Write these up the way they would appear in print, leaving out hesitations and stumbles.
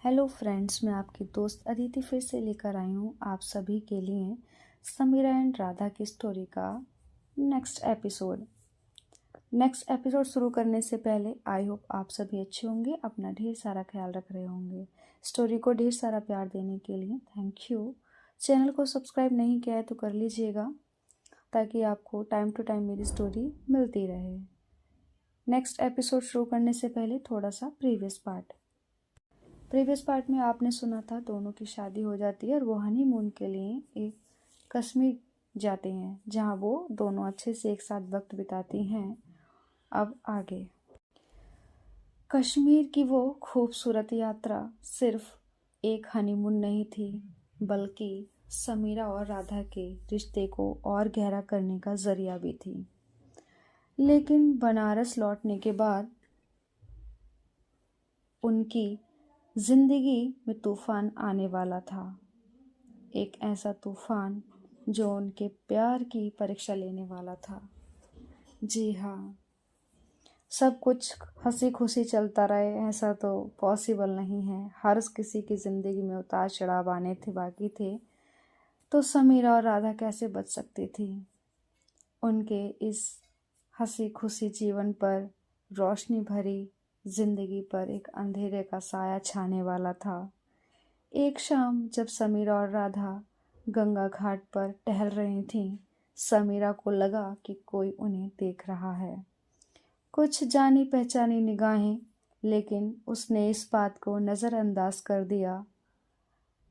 Hello friends, मैं आपकी दोस्त अदिति फिर से लेकर आई हूँ आप सभी के लिए समीरा एंड राधा की स्टोरी का नेक्स्ट एपिसोड शुरू करने से पहले आई होप आप सभी अच्छे होंगे, अपना ढेर सारा ख्याल रख रहे होंगे। स्टोरी को ढेर सारा प्यार देने के लिए थैंक यू। चैनल को सब्सक्राइब नहीं किया है तो कर लीजिएगा ताकि आपको टाइम टू टाइम मेरी स्टोरी मिलती रहे। नेक्स्ट एपिसोड शुरू करने से पहले थोड़ा सा प्रीवियस पार्ट में आपने सुना था दोनों की शादी हो जाती है और वो हनीमून के लिए एक कश्मीर जाते हैं जहाँ वो दोनों अच्छे से एक साथ वक्त बिताती हैं। अब आगे कश्मीर की वो खूबसूरत यात्रा सिर्फ एक हनीमून नहीं थी बल्कि समीरा और राधा के रिश्ते को और गहरा करने का जरिया भी थी। लेकिन बनारस लौटने के बाद उनकी जिंदगी में तूफान आने वाला था। एक ऐसा तूफान जो उनके प्यार की परीक्षा लेने वाला था। जी हाँ, सब कुछ हंसी खुशी चलता रहे ऐसा तो पॉसिबल नहीं है। हर किसी की ज़िंदगी में उतार चढ़ाव आने थे बाकी थे, तो समीरा और राधा कैसे बच सकती थी। उनके इस हंसी खुशी जीवन पर, रोशनी भरी जिंदगी पर एक अंधेरे का साया छाने वाला था। एक शाम जब समीरा और राधा गंगा घाट पर टहल रही थीं, समीरा को लगा कि कोई उन्हें देख रहा है। कुछ जानी पहचानी निगाहें, लेकिन उसने इस बात को नज़रअंदाज कर दिया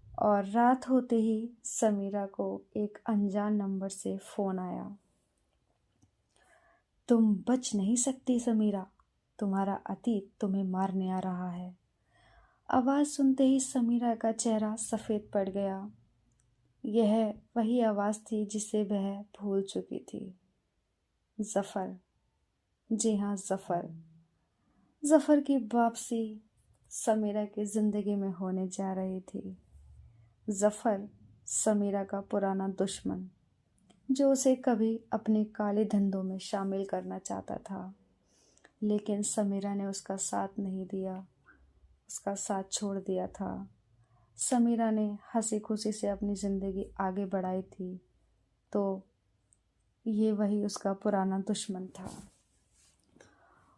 और रात होते ही समीरा को एक अनजान नंबर से फ़ोन आया। तुम बच नहीं सकती समीरा, तुम्हारा अतीत तुम्हें मारने आ रहा है। आवाज़ सुनते ही समीरा का चेहरा सफ़ेद पड़ गया। यह वही आवाज़ थी जिसे वह भूल चुकी थी। ज़फ़र, जी हाँ ज़फ़र की वापसी समीरा की ज़िंदगी में होने जा रही थी। ज़फ़र समीरा का पुराना दुश्मन जो उसे कभी अपने काले धंधों में शामिल करना चाहता था, लेकिन समीरा ने उसका साथ नहीं दिया, उसका साथ छोड़ दिया था। समीरा ने हंसी खुशी से अपनी ज़िंदगी आगे बढ़ाई थी, तो ये वही उसका पुराना दुश्मन था।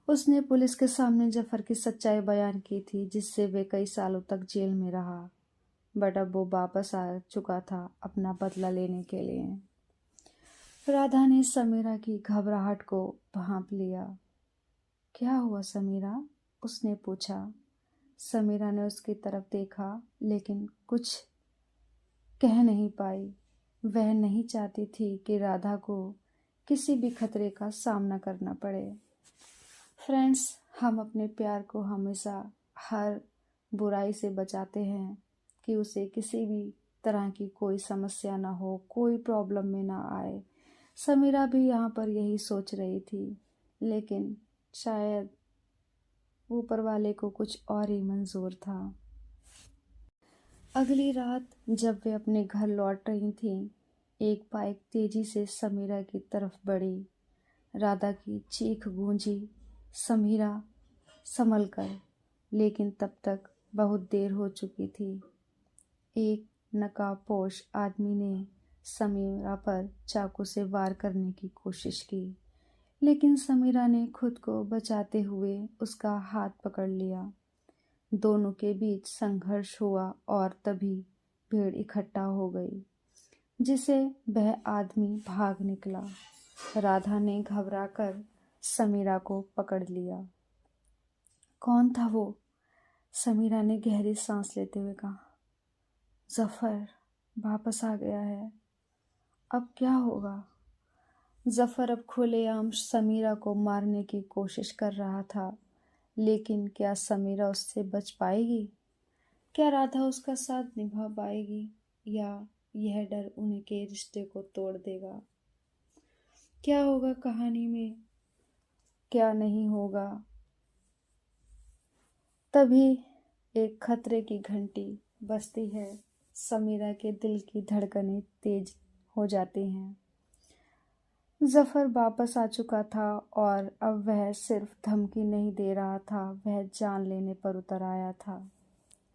उसने पुलिस के सामने जफ़र की सच्चाई बयान की थी, जिससे वे कई सालों तक जेल में रहा। बट अब वो वापस आ चुका था अपना बदला लेने के लिए। राधा ने समीरा की घबराहट को भांप लिया। क्या हुआ समीरा? उसने पूछा। समीरा ने उसकी तरफ देखा, लेकिन कुछ कह नहीं पाई। वह नहीं चाहती थी कि राधा को किसी भी खतरे का सामना करना पड़े। फ्रेंड्स, हम अपने प्यार को हमेशा हर बुराई से बचाते हैं कि उसे किसी भी तरह की कोई समस्या ना हो, कोई प्रॉब्लम में ना आए। समीरा भी यहाँ पर यही सोच रही थी, लेकिन शायद ऊपर वाले को कुछ और ही मंजूर था। अगली रात जब वे अपने घर लौट रही थीं, एक बाइक तेजी से समीरा की तरफ बढ़ी। राधा की चीख गूंजी, समीरा संभल कर, लेकिन तब तक बहुत देर हो चुकी थी। एक नकाबपोश आदमी ने समीरा पर चाकू से वार करने की कोशिश की, लेकिन समीरा ने खुद को बचाते हुए उसका हाथ पकड़ लिया। दोनों के बीच संघर्ष हुआ और तभी भीड़ इकट्ठा हो गई, जिसे वह आदमी भाग निकला। राधा ने घबराकर समीरा को पकड़ लिया। कौन था वो? समीरा ने गहरी सांस लेते हुए कहा। ज़फ़र वापस आ गया है, अब क्या होगा? ज़फ़र अब खुलेआम समीरा को मारने की कोशिश कर रहा था, लेकिन क्या समीरा उससे बच पाएगी? क्या राधा उसका साथ निभा पाएगी, या यह डर उनके रिश्ते को तोड़ देगा? क्या होगा कहानी में, क्या नहीं होगा? तभी एक खतरे की घंटी बजती है। समीरा के दिल की धड़कनें तेज हो जाती हैं। ज़फ़र वापस आ चुका था और अब वह सिर्फ धमकी नहीं दे रहा था, वह जान लेने पर उतर आया था।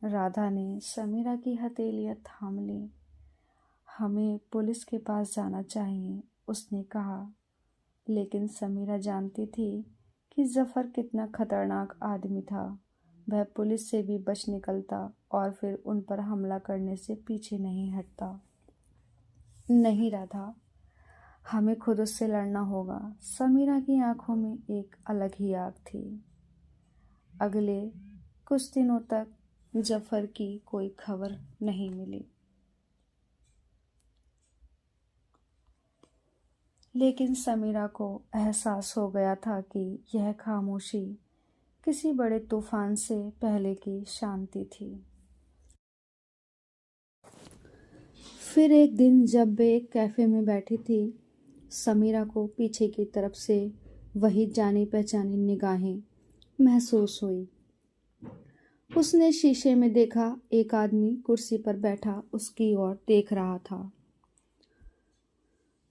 राधा ने समीरा की हथेलियां थाम ली। हमें पुलिस के पास जाना चाहिए, उसने कहा। लेकिन समीरा जानती थी कि जफर कितना खतरनाक आदमी था। वह पुलिस से भी बच निकलता और फिर उन पर हमला करने से पीछे नहीं हटता। नहीं राधा, हमें खुद उससे लड़ना होगा। समीरा की आंखों में एक अलग ही आग थी। अगले कुछ दिनों तक जफर की कोई खबर नहीं मिली। लेकिन समीरा को एहसास हो गया था कि यह खामोशी किसी बड़े तूफान से पहले की शांति थी। फिर एक दिन जब वे एक कैफे में बैठी थी, समीरा को पीछे की तरफ से वही जानी पहचानी निगाहें महसूस हुई। उसने शीशे में देखा, एक आदमी कुर्सी पर बैठा उसकी ओर देख रहा था।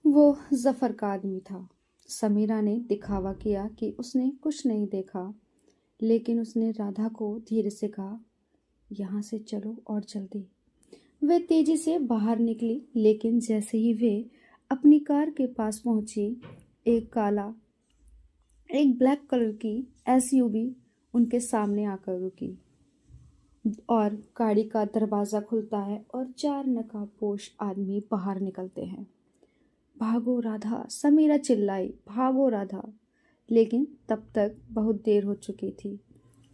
वो जफर का आदमी था। समीरा ने दिखावा किया कि उसने कुछ नहीं देखा, लेकिन उसने राधा को धीरे से कहा, यहाँ से चलो और जल्दी। वे तेजी से बाहर निकली, लेकिन जैसे ही वे अपनी कार के पास पहुंची, एक ब्लैक कलर की एसयूवी उनके सामने आकर रुकी और गाड़ी का दरवाज़ा खुलता है और 4 नकाबपोश आदमी बाहर निकलते हैं। भागो राधा, समीरा चिल्लाई, भागो राधा। लेकिन तब तक बहुत देर हो चुकी थी।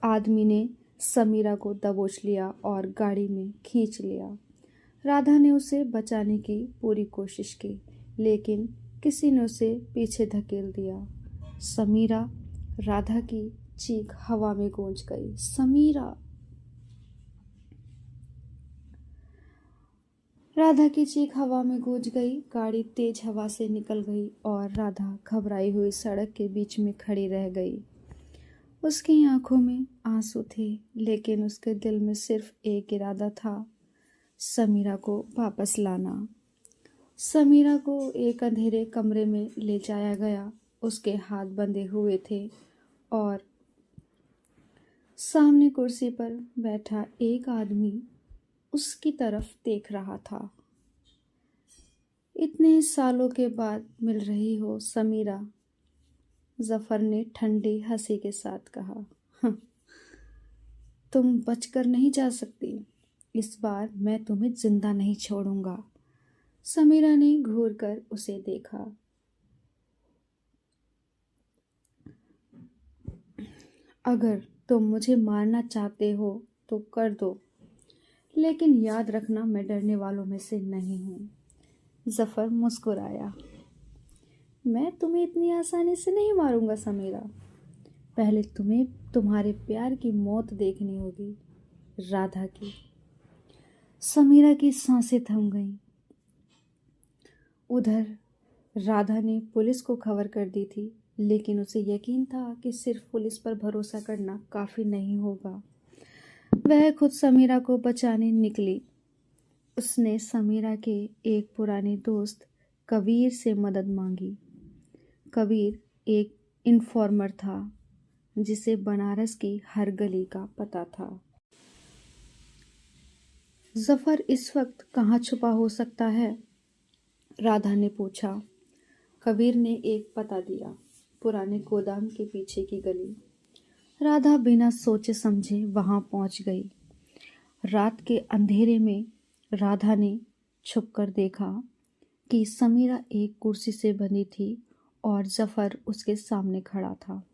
आदमी ने समीरा को दबोच लिया और गाड़ी में खींच लिया। राधा ने उसे बचाने की पूरी कोशिश की, लेकिन किसी ने उसे पीछे धकेल दिया। समीरा, राधा की चीख हवा में गूंज गई, समीरा। राधा की चीख हवा में गूंज गई। गाड़ी तेज हवा से निकल गई और राधा घबराई हुई सड़क के बीच में खड़ी रह गई। उसकी आंखों में आंसू थे, लेकिन उसके दिल में सिर्फ एक इरादा था, समीरा को वापस लाना। समीरा को एक अंधेरे कमरे में ले जाया गया। उसके हाथ बंधे हुए थे और सामने कुर्सी पर बैठा एक आदमी उसकी तरफ देख रहा था। इतने सालों के बाद मिल रही हो समीरा, जफर ने ठंडी हंसी के साथ कहा। "हं, तुम बचकर नहीं जा सकती। इस बार मैं तुम्हें जिंदा नहीं छोड़ूंगा। समीरा ने घूर कर उसे देखा। अगर तुम मुझे मारना चाहते हो तो कर दो, लेकिन याद रखना मैं डरने वालों में से नहीं हूँ। जफर मुस्कुराया। मैं तुम्हें इतनी आसानी से नहीं मारूंगा समीरा। पहले तुम्हें तुम्हारे प्यार की मौत देखनी होगी, राधा की। समीरा की सांसें थम गईं। उधर राधा ने पुलिस को खबर कर दी थी, लेकिन उसे यकीन था कि सिर्फ पुलिस पर भरोसा करना काफ़ी नहीं होगा। वह खुद समीरा को बचाने निकली। उसने समीरा के एक पुराने दोस्त कबीर से मदद मांगी। कबीर एक इन्फॉर्मर था जिसे बनारस की हर गली का पता था। जफर इस वक्त कहाँ छुपा हो सकता है? राधा ने पूछा। कबीर ने एक पता दिया, पुराने गोदाम के पीछे की गली। राधा बिना सोचे समझे वहां पहुंच गई। रात के अंधेरे में राधा ने छुपकर देखा कि समीरा एक कुर्सी से बंधी थी और जफर उसके सामने खड़ा था।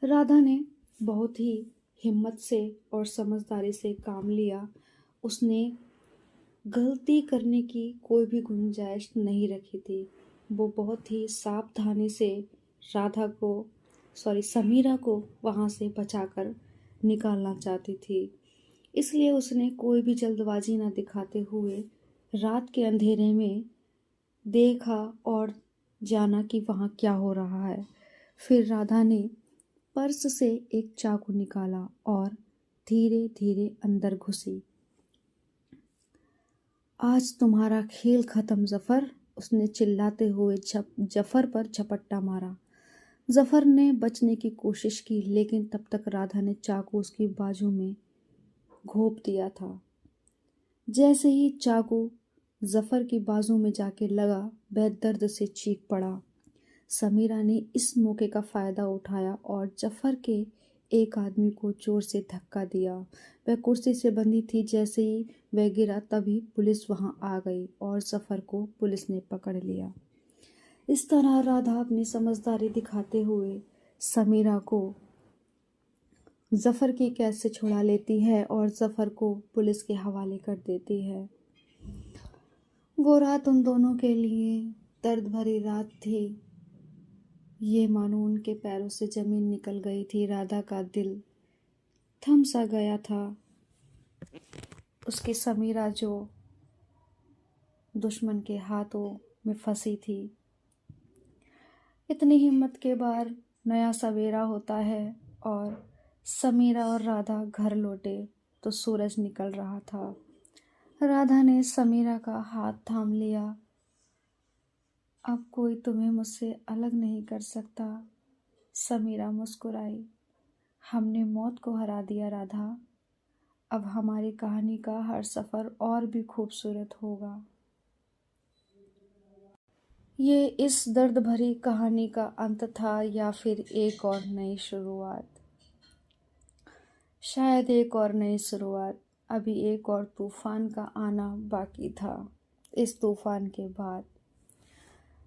राधा ने बहुत ही हिम्मत से और समझदारी से काम लिया। उसने गलती करने की कोई भी गुंजाइश नहीं रखी थी। वो बहुत ही सावधानी से समीरा को वहाँ से बचाकर निकालना चाहती थी। इसलिए उसने कोई भी जल्दबाजी न दिखाते हुए रात के अंधेरे में देखा और जाना कि वहाँ क्या हो रहा है। फिर राधा ने पर्स से एक चाकू निकाला और धीरे धीरे अंदर घुसी। आज तुम्हारा खेल खत्म जफर, उसने चिल्लाते हुए जफर पर झपट्टा मारा। जफर ने बचने की कोशिश की, लेकिन तब तक राधा ने चाकू उसकी बाजू में घोंप दिया था। जैसे ही चाकू जफर की बाजू में जाके लगा, वह दर्द से चीख पड़ा। समीरा ने इस मौके का फायदा उठाया और जफर के एक आदमी को जोर से धक्का दिया। वह कुर्सी से बंधी थी। जैसे ही वह गिरा तभी पुलिस वहां आ गई और जफर को पुलिस ने पकड़ लिया। इस तरह राधा अपनी समझदारी दिखाते हुए समीरा को जफर की कैद से छुड़ा लेती है और जफर को पुलिस के हवाले कर देती है। वो रात उन दोनों के लिए दर्द भरी रात थी। ये मानो उनके पैरों से जमीन निकल गई थी। राधा का दिल थम सा गया था। उसकी समीरा जो दुश्मन के हाथों में फंसी थी। इतनी हिम्मत के बाद नया सवेरा होता है और समीरा और राधा घर लौटे तो सूरज निकल रहा था। राधा ने समीरा का हाथ थाम लिया। अब कोई तुम्हें मुझसे अलग नहीं कर सकता। समीरा मुस्कुराई। हमने मौत को हरा दिया राधा। अब हमारी कहानी का हर सफ़र और भी खूबसूरत होगा। ये इस दर्द भरी कहानी का अंत था या फिर एक और नई शुरुआत? शायद एक और नई शुरुआत। अभी एक और तूफान का आना बाकी था। इस तूफान के बाद,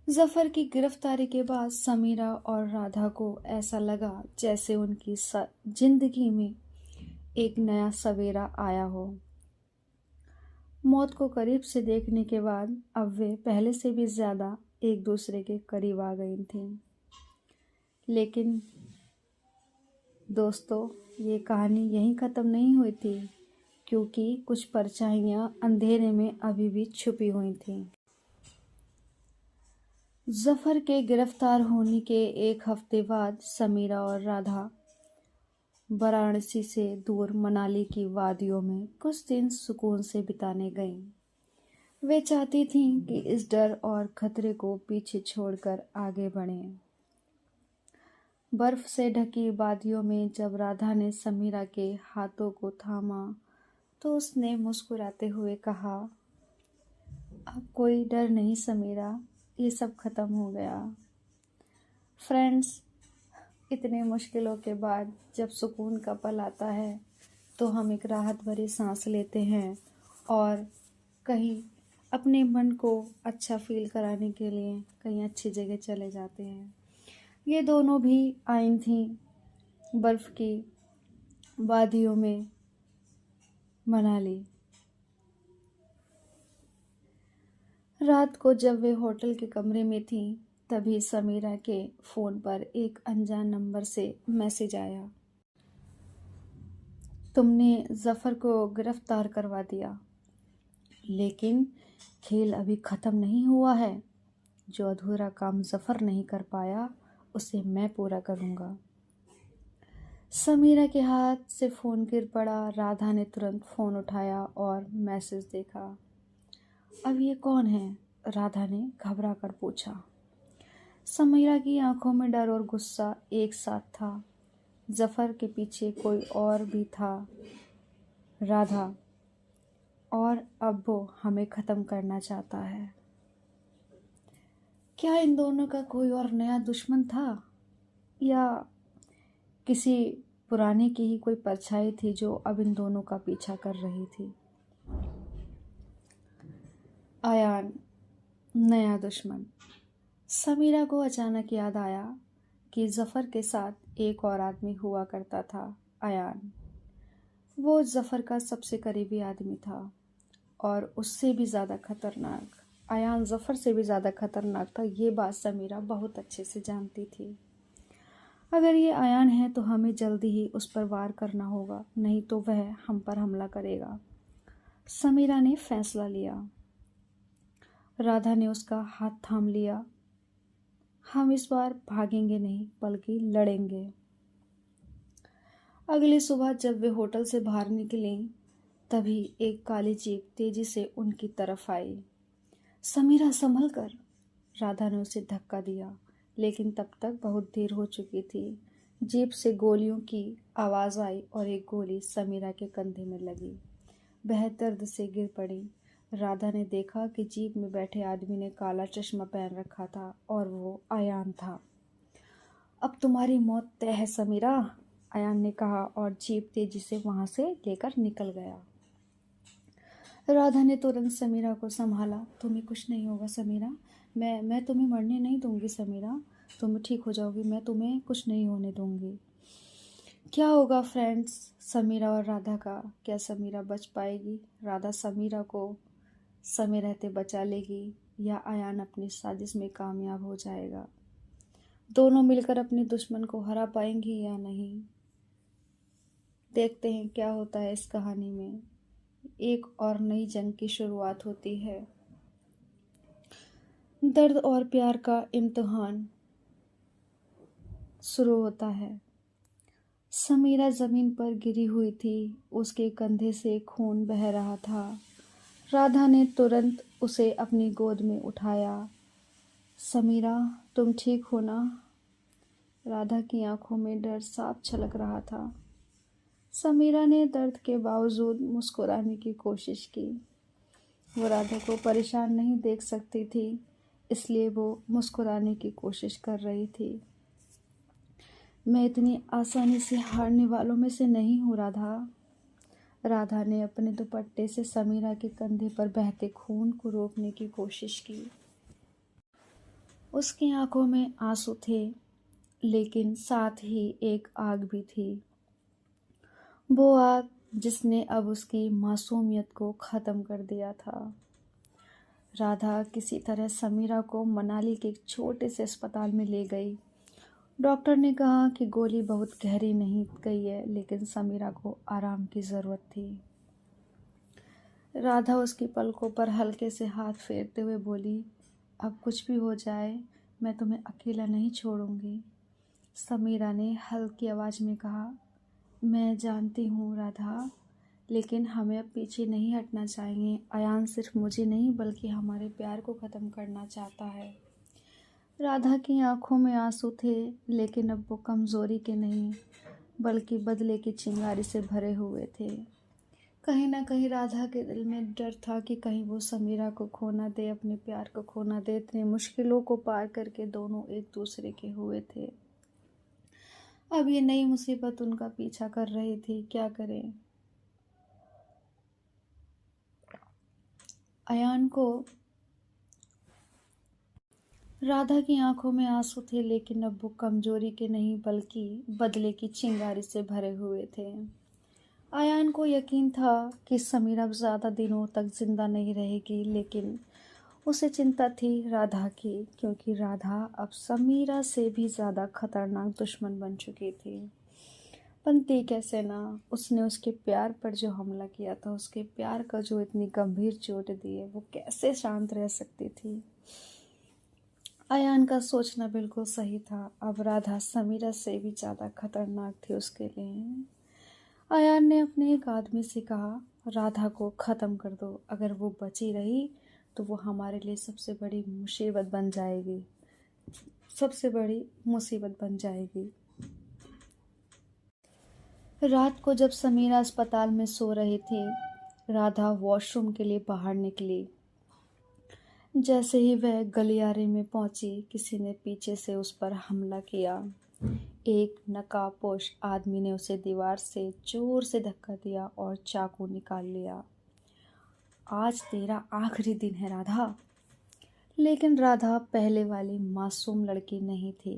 जफर की गिरफ्तारी के बाद समीरा और राधा को ऐसा लगा जैसे उनकी जिंदगी में एक नया सवेरा आया हो। मौत को करीब से देखने के बाद अब वे पहले से भी ज़्यादा एक दूसरे के करीब आ गई थीं। लेकिन दोस्तों, ये कहानी यहीं ख़त्म नहीं हुई थी, क्योंकि कुछ परछाइयाँ अंधेरे में अभी भी छुपी हुई थीं। जफर के गिरफ्तार होने के एक हफ्ते बाद समीरा और राधा वाराणसी से दूर मनाली की वादियों में कुछ दिन सुकून से बिताने गईं। वे चाहती थीं कि इस डर और खतरे को पीछे छोड़कर आगे बढ़ें। बर्फ से ढकी वादियों में जब राधा ने समीरा के हाथों को थामा तो उसने मुस्कुराते हुए कहा, अब कोई डर नहीं समीरा, ये सब खत्म हो गया। फ्रेंड्स, इतने मुश्किलों के बाद जब सुकून का पल आता है तो हम एक राहत भरी सांस लेते हैं और कहीं अपने मन को अच्छा फील कराने के लिए कहीं अच्छी जगह चले जाते हैं। ये दोनों भी आई थीं बर्फ़ की वादियों में मनाली। रात को जब वे होटल के कमरे में थीं तभी समीरा के फ़ोन पर एक अनजान नंबर से मैसेज आया, तुमने जफ़र को गिरफ्तार करवा दिया, लेकिन खेल अभी ख़त्म नहीं हुआ है। जो अधूरा काम जफ़र नहीं कर पाया उसे मैं पूरा करूँगा। समीरा के हाथ से फ़ोन गिर पड़ा। राधा ने तुरंत फ़ोन उठाया और मैसेज देखा। अब ये कौन है? राधा ने घबरा कर पूछा। समीरा की आंखों में डर और गुस्सा एक साथ था। जफ़र के पीछे कोई और भी था, राधा, और अब वो हमें ख़त्म करना चाहता है। क्या इन दोनों का कोई और नया दुश्मन था या किसी पुराने की ही कोई परछाई थी जो अब इन दोनों का पीछा कर रही थी? आयान, नया दुश्मन। समीरा को अचानक याद आया कि जफ़र के साथ एक और आदमी हुआ करता था, आयान। वो जफ़र का सबसे करीबी आदमी था और उससे भी ज़्यादा खतरनाक। आयान जफ़र से भी ज़्यादा खतरनाक था। ये बात समीरा बहुत अच्छे से जानती थी। अगर ये आयान है तो हमें जल्दी ही उस पर वार करना होगा, नहीं तो वह हम पर हमला करेगा। समीरा ने फैसला लिया। राधा ने उसका हाथ थाम लिया। हम इस बार भागेंगे नहीं बल्कि लड़ेंगे। अगली सुबह जब वे होटल से बाहर निकली तभी एक काली जीप तेजी से उनकी तरफ आई। समीरा, संभल कर! राधा ने उसे धक्का दिया, लेकिन तब तक बहुत देर हो चुकी थी। जीप से गोलियों की आवाज़ आई और एक गोली समीरा के कंधे में लगी। वह दर्द से गिर पड़ी। राधा ने देखा कि जीप में बैठे आदमी ने काला चश्मा पहन रखा था और वो अयान था। अब तुम्हारी मौत तय है समीरा, अयान ने कहा और जीप तेजी से वहां से लेकर निकल गया। राधा ने तुरंत समीरा को संभाला। तुम्हें कुछ नहीं होगा समीरा, मैं तुम्हें मरने नहीं दूंगी समीरा, तुम ठीक हो जाओगी, मैं तुम्हें कुछ नहीं होने दूंगी। क्या होगा फ्रेंड्स समीरा और राधा का? क्या समीरा बच पाएगी? राधा समीरा को समय रहते बचा लेगी या अयान अपनी साजिश में कामयाब हो जाएगा? दोनों मिलकर अपने दुश्मन को हरा पाएंगी या नहीं? देखते हैं क्या होता है इस कहानी में। एक और नई जंग की शुरुआत होती है। दर्द और प्यार का इम्तिहान शुरू होता है। समीरा जमीन पर गिरी हुई थी, उसके कंधे से खून बह रहा था। राधा ने तुरंत उसे अपनी गोद में उठाया। समीरा, तुम ठीक हो ना? राधा की आंखों में डर साफ छलक रहा था। समीरा ने दर्द के बावजूद मुस्कुराने की कोशिश की। वो राधा को परेशान नहीं देख सकती थी, इसलिए वो मुस्कुराने की कोशिश कर रही थी। मैं इतनी आसानी से हारने वालों में से नहीं हूँ राधा। राधा ने अपने दुपट्टे से समीरा के कंधे पर बहते खून को रोकने की कोशिश की। उसकी आंखों में आंसू थे, लेकिन साथ ही एक आग भी थी। वो आग जिसने अब उसकी मासूमियत को ख़त्म कर दिया था। राधा किसी तरह समीरा को मनाली के एक छोटे से अस्पताल में ले गई। डॉक्टर ने कहा कि गोली बहुत गहरी नहीं गई है, लेकिन समीरा को आराम की ज़रूरत थी। राधा उसकी पलकों पर हल्के से हाथ फेरते हुए बोली, अब कुछ भी हो जाए मैं तुम्हें अकेला नहीं छोड़ूंगी। समीरा ने हल्की आवाज़ में कहा, मैं जानती हूँ राधा, लेकिन हमें अब पीछे नहीं हटना चाहिए। अयान सिर्फ मुझे नहीं बल्कि हमारे प्यार को ख़त्म करना चाहता है। राधा की आंखों में आंसू थे, लेकिन अब वो कमज़ोरी के नहीं बल्कि बदले की चिंगारी से भरे हुए थे। कहीं ना कहीं राधा के दिल में डर था कि कहीं वो समीरा को खो ना दे, अपने प्यार को खो ना दे। इतनी मुश्किलों को पार करके दोनों एक दूसरे के हुए थे। अब ये नई मुसीबत उनका पीछा कर रही थी। क्या करें? अयान को राधा की आंखों में आंसू थे, लेकिन अब वो कमजोरी के नहीं बल्कि बदले की चिंगारी से भरे हुए थे। अयान को यकीन था कि समीरा अब ज़्यादा दिनों तक जिंदा नहीं रहेगी, लेकिन उसे चिंता थी राधा की, क्योंकि राधा अब समीरा से भी ज़्यादा खतरनाक दुश्मन बन चुकी थी। बनती कैसे ना, उसने उसके प्यार पर जो हमला किया था, उसके प्यार का जो इतनी गंभीर चोट दी है, वो कैसे शांत रह सकती थी? अयान का सोचना बिल्कुल सही था। अब राधा समीरा से भी ज़्यादा खतरनाक थी उसके लिए। अयान ने अपने एक आदमी से कहा, राधा को ख़त्म कर दो। अगर वो बची रही तो वो हमारे लिए सबसे बड़ी मुसीबत बन जाएगी, सबसे बड़ी मुसीबत बन जाएगी। रात को जब समीरा अस्पताल में सो रही थी, राधा वॉशरूम के लिए बाहर निकली। जैसे ही वह गलियारे में पहुंची, किसी ने पीछे से उस पर हमला किया। एक नकाबपोश आदमी ने उसे दीवार से जोर से धक्का दिया और चाकू निकाल लिया। आज तेरा आखिरी दिन है राधा। लेकिन राधा पहले वाली मासूम लड़की नहीं थी।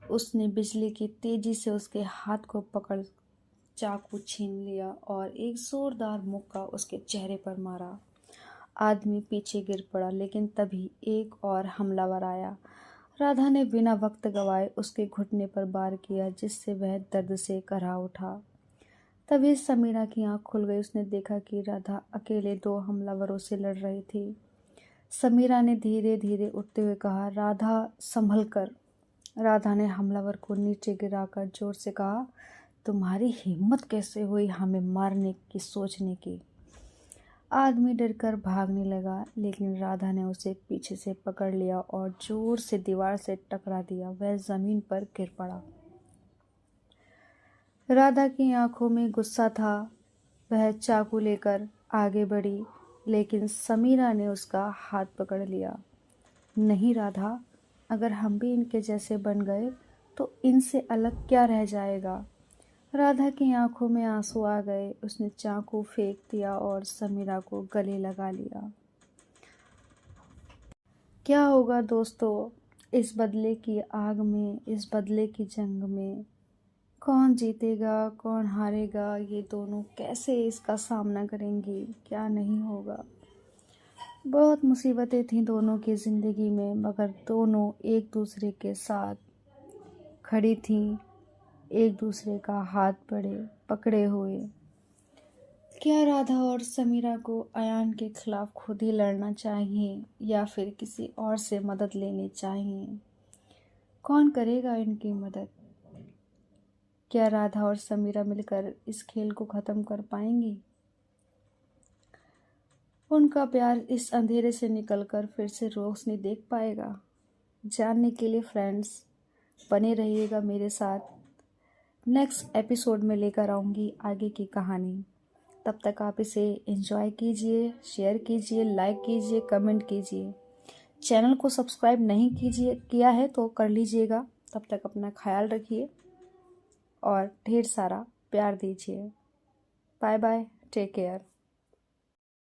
उसने बिजली की तेजी से उसके हाथ को पकड़ चाकू छीन लिया और एक जोरदार मुक्का उसके चेहरे पर मारा। आदमी पीछे गिर पड़ा, लेकिन तभी एक और हमलावर आया। राधा ने बिना वक्त गवाए उसके घुटने पर वार किया, जिससे वह दर्द से कराह उठा। तभी समीरा की आंख खुल गई। उसने देखा कि राधा अकेले दो हमलावरों से लड़ रही थी। समीरा ने धीरे धीरे उठते हुए कहा, राधा संभल कर। राधा ने हमलावर को नीचे गिराकर जोर से कहा, तुम्हारी हिम्मत कैसे हुई हमें मारने की सोचने की? आदमी डरकर भागने लगा, लेकिन राधा ने उसे पीछे से पकड़ लिया और जोर से दीवार से टकरा दिया। वह जमीन पर गिर पड़ा। राधा की आंखों में गुस्सा था। वह चाकू लेकर आगे बढ़ी, लेकिन समीरा ने उसका हाथ पकड़ लिया। नहीं राधा, अगर हम भी इनके जैसे बन गए तो इनसे अलग क्या रह जाएगा। राधा की आंखों में आंसू आ गए। उसने चाकू फेंक दिया और समीरा को गले लगा लिया। क्या होगा दोस्तों, इस बदले की आग में, इस बदले की जंग में कौन जीतेगा कौन हारेगा, ये दोनों कैसे इसका सामना करेंगी, क्या नहीं होगा। बहुत मुसीबतें थीं दोनों की ज़िंदगी में, मगर दोनों एक दूसरे के साथ खड़ी थीं, एक दूसरे का हाथ पकड़े हुए। क्या राधा और समीरा को अयान के खिलाफ खुद ही लड़ना चाहिए या फिर किसी और से मदद लेनी चाहिए? कौन करेगा इनकी मदद? क्या राधा और समीरा मिलकर इस खेल को ख़त्म कर पाएंगी? उनका प्यार इस अंधेरे से निकलकर फिर से रोशनी देख पाएगा? जानने के लिए फ्रेंड्स बने रहिएगा मेरे साथ। नेक्स्ट एपिसोड में लेकर आऊँगी आगे की कहानी। तब तक आप इसे एंजॉय कीजिए, शेयर कीजिए, लाइक कीजिए, कमेंट कीजिए। चैनल को सब्सक्राइब नहीं किया है तो कर लीजिएगा। तब तक अपना ख्याल रखिए और ढेर सारा प्यार दीजिए। Bye bye, take care.